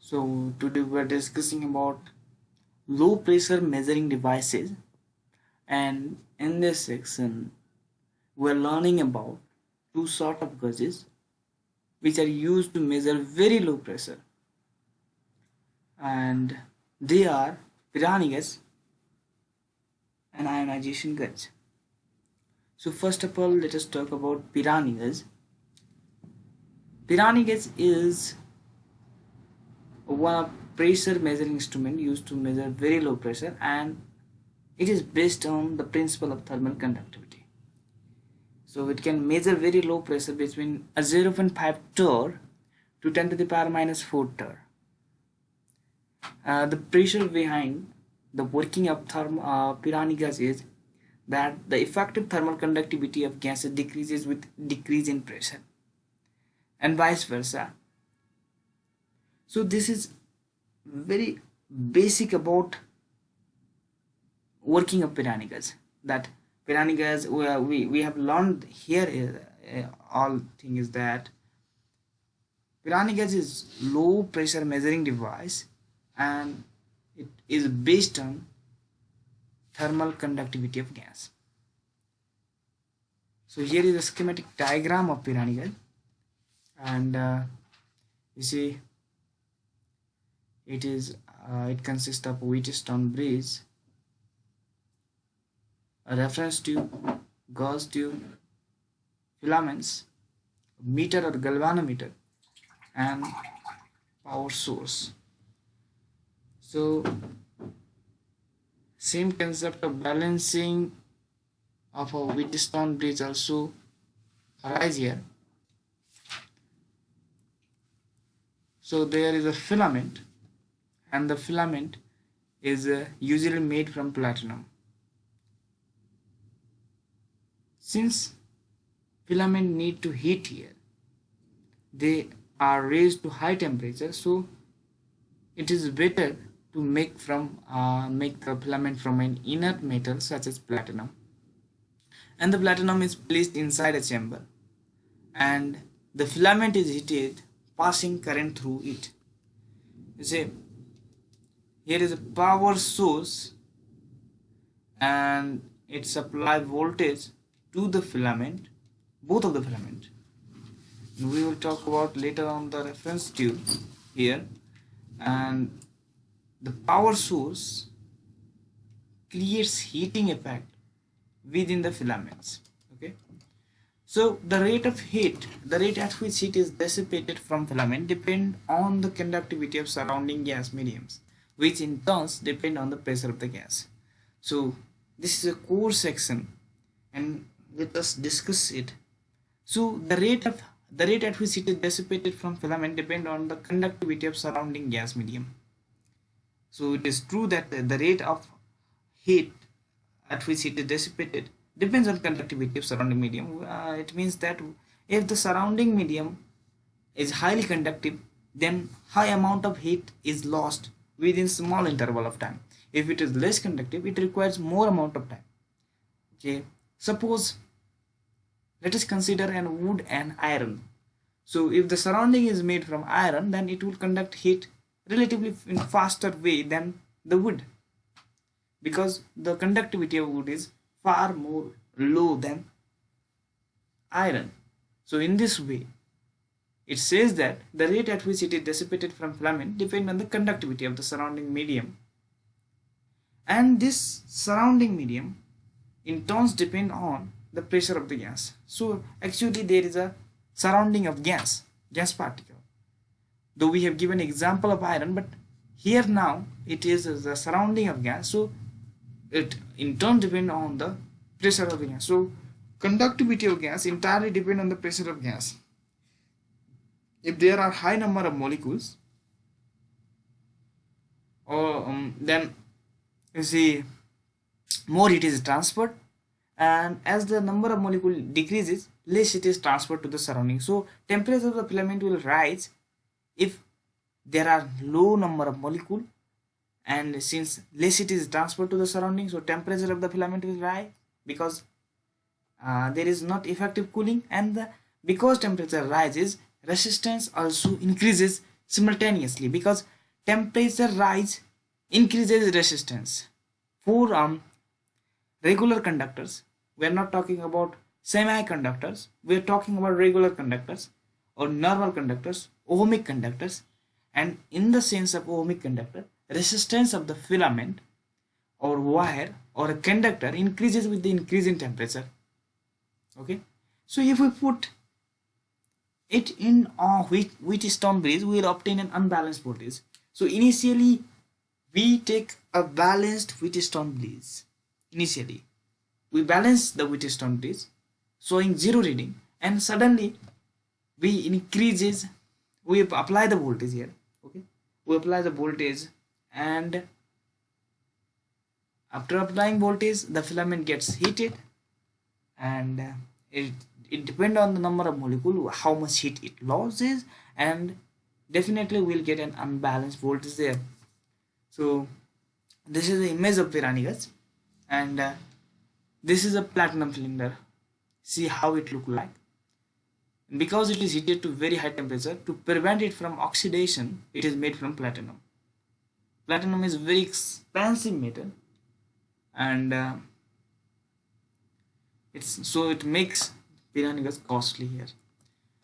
So today we are discussing about low pressure measuring devices, and in this section we are learning about two sort of gauges which are used to measure very low pressure, and they are Pirani gauge and ionization gauge. So first of all, let us talk about Pirani gauge. Pirani gauge is one pressure measuring instrument used to measure very low pressure, and it is based on the principle of thermal conductivity. So it can measure very low pressure between a 0.5 torr to 10 to the power minus 4 torr. The pressure behind the working of Pirani gas is that the effective thermal conductivity of gases decreases with decrease in pressure, and vice versa. So this is very basic about working of Pirani gas. That Pirani gas we have learned here all thing is that Pirani gas is low pressure measuring device, and it is based on thermal conductivity of gas. So here is a schematic diagram of Pirani gas, and you see it consists of Wheatstone bridge, a reference tube, gauge tube, filaments, meter or galvanometer, and power source. So same concept of balancing of a Wheatstone bridge also arise here. So there is a filament, and the filament is usually made from platinum. Since filament need to heat here, they are raised to high temperature, so it is better to make the filament from an inert metal such as platinum, and the platinum is placed inside a chamber, and the filament is heated, passing current through it. You see, here is a power source, and it supply voltage to the filament, both of the filament. We will talk about later on the reference tube here, and the power source creates heating effect within the filaments. Okay, so the rate at which heat is dissipated from filament depend on the conductivity of surrounding gas mediums, which in turn depend on the pressure of the gas. So this is a core section, and let us discuss it. So the rate at which heat is dissipated from filament depend on the conductivity of surrounding gas medium. So it is true that the rate of heat at which heat is dissipated depends on conductivity of surrounding medium. It means that if the surrounding medium is highly conductive, then high amount of heat is lost within small interval of time. If it is less conductive, it requires more amount of time. Okay, suppose let us consider an wood and iron. So if the surrounding is made from iron, then it will conduct heat relatively in faster way than the wood, because the conductivity of wood is far more low than iron. So in this way, it says that the rate at which it is dissipated from filament depends on the conductivity of the surrounding medium, and this surrounding medium in turn depend on the pressure of the gas. So actually there is a surrounding of gas particle, though we have given example of iron, but here now it is the surrounding of gas, so it in turn depend on the pressure of the gas. So conductivity of gas entirely depend on the pressure of gas. If there are high number of molecules, or then you see more heat is transferred, and as the number of molecule decreases, less heat is transferred to the surrounding. So temperature of the filament will rise if there are low number of molecule, and since less heat is transferred to the surrounding, so temperature of the filament will rise, because there is not effective cooling, and because temperature rises, resistance also increases simultaneously, because temperature rise increases resistance. For regular conductors, we are not talking about semiconductors, we are talking about regular conductors or normal conductors, ohmic conductors. And in the sense of ohmic conductor, resistance of the filament or wire or a conductor increases with the increase in temperature. Okay, so if we put it in Wheatstone bridge, we will obtain an unbalanced voltage. So initially we take a balanced Wheatstone bridge. Initially we balance the Wheatstone bridge showing 0 reading, and suddenly we apply the voltage here. Okay, we apply the voltage, and after applying voltage the filament gets heated, and it depends on the number of molecule how much heat it loses, and definitely we'll get an unbalanced voltage there. So this is the image of Pirani gas, and this is a platinum cylinder. See how it look like. Because it is heated to very high temperature, to prevent it from oxidation, it is made from platinum. Platinum is very expensive metal, and it makes Pirani gas costly here.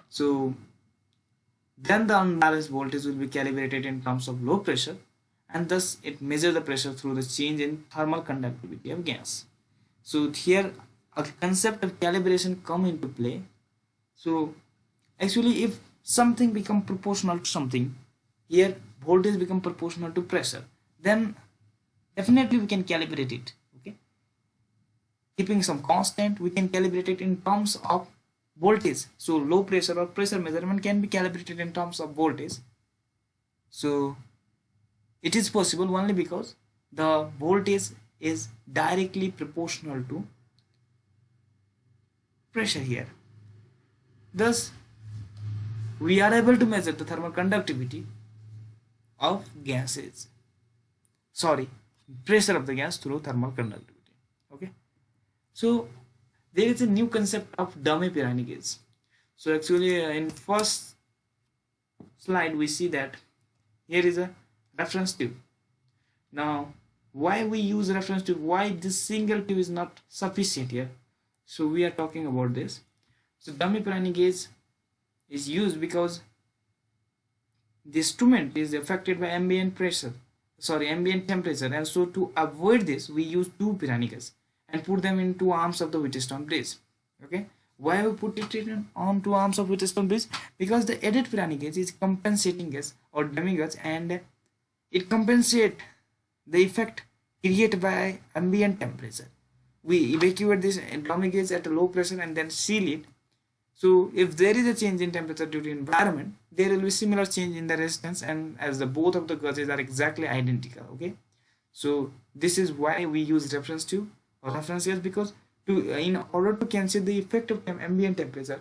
So then the unbalanced voltage will be calibrated in terms of low pressure, and thus it measures the pressure through the change in thermal conductivity of gas. So here a concept of calibration come into play. So actually if something become proportional to something, here voltage become proportional to pressure, then definitely we can calibrate it. Okay, keeping some constant, we can calibrate it in terms of voltage. So low pressure or pressure measurement can be calibrated in terms of voltage. So it is possible only because the voltage is directly proportional to pressure here. Thus we are able to measure the thermal conductivity of gases, pressure of the gas through thermal conductivity. Okay, so there is a new concept of dummy Pirani gauge. So actually in first slide we see that here is a reference tube. Now why we use reference tube, why this single tube is not sufficient here? So we are talking about this. So dummy Pirani gauge is used because the instrument is affected by ambient temperature, and so to avoid this we use two Pirani gauges and put them in two arms of the Wheatstone bridge. Okay, why we put it on two arms of Wheatstone bridge? Because the added Pirani gauge is compensating gas or dummy gauge, and it compensates the effect created by ambient temperature. We evacuate this dummy gauge at a low pressure and then seal it. So if there is a change in temperature due to environment, there will be similar change in the resistance, and as the both of the gauges are exactly identical. Okay, so this is why we use reference tube or reference gauge, because in order to cancel the effect of ambient temperature,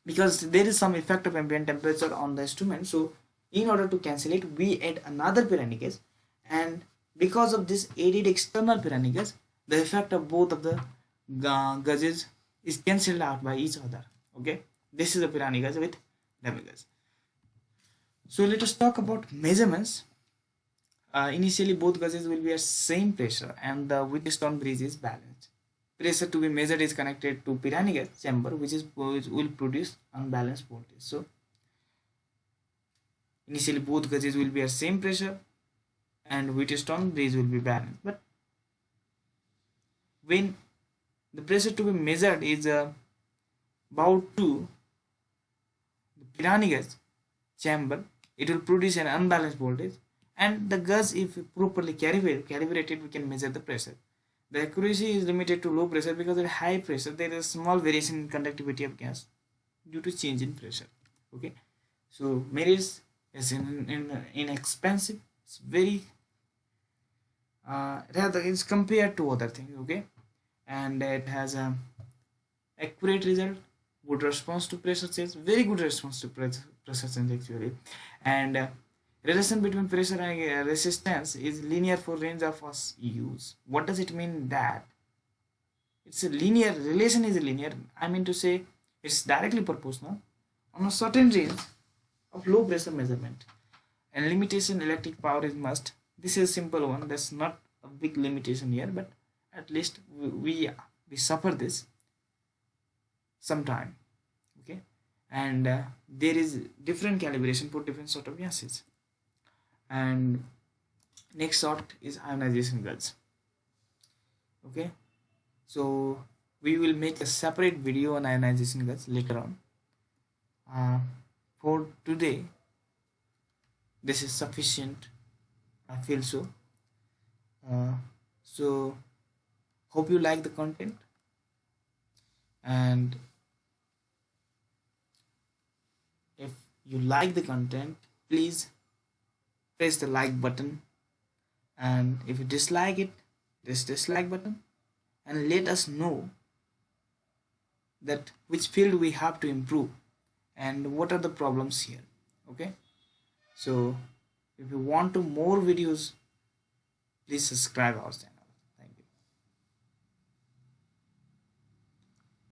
because there is some effect of ambient temperature on the instrument. So in order to cancel it, we add another Pirani gauge, and because of this added external Pirani gauge, the effect of both of the gauges is cancelled out by each other. Okay, this is a Pirani gauge with dummy gauge. So let us talk about measurements. Initially both gauges will be at same pressure, and the Wheatstone bridge is balanced. Pressure to be measured is connected to Pirani gauge chamber, which will produce unbalanced voltage. So initially both gauges will be at same pressure and Wheatstone bridge will be balanced, but when the pressure to be measured is about to the Pirani gauge chamber, it will produce an unbalanced voltage, and the gauge, if properly calibrated, we can measure the pressure. The accuracy is limited to low pressure because at high pressure there is small variation in conductivity of gas due to change in pressure. Okay, so mirrors is inexpensive. It's very rather it's compared to other things. Okay, and it has a accurate result, good response to pressure change, very good response to pressure change actually, and relation between pressure and resistance is linear for range of us use. What does it mean that it's a linear relation? Is linear, I mean to say it's directly proportional on a certain range of low pressure measurement. And limitation, electric power is must. This is a simple one, that's not a big limitation here, but at least we suffer this sometime. Okay. And there is different calibration for different sort of gases. And next sort is ionization gauge. Okay, so we will make a separate video on ionization gauge later on. For today this is sufficient, I feel so. So hope you like the content, and if you like the content, please press the like button, and if you dislike it, this dislike button, and let us know that which field we have to improve and what are the problems here. Okay, so if you want to more videos, please subscribe our channel.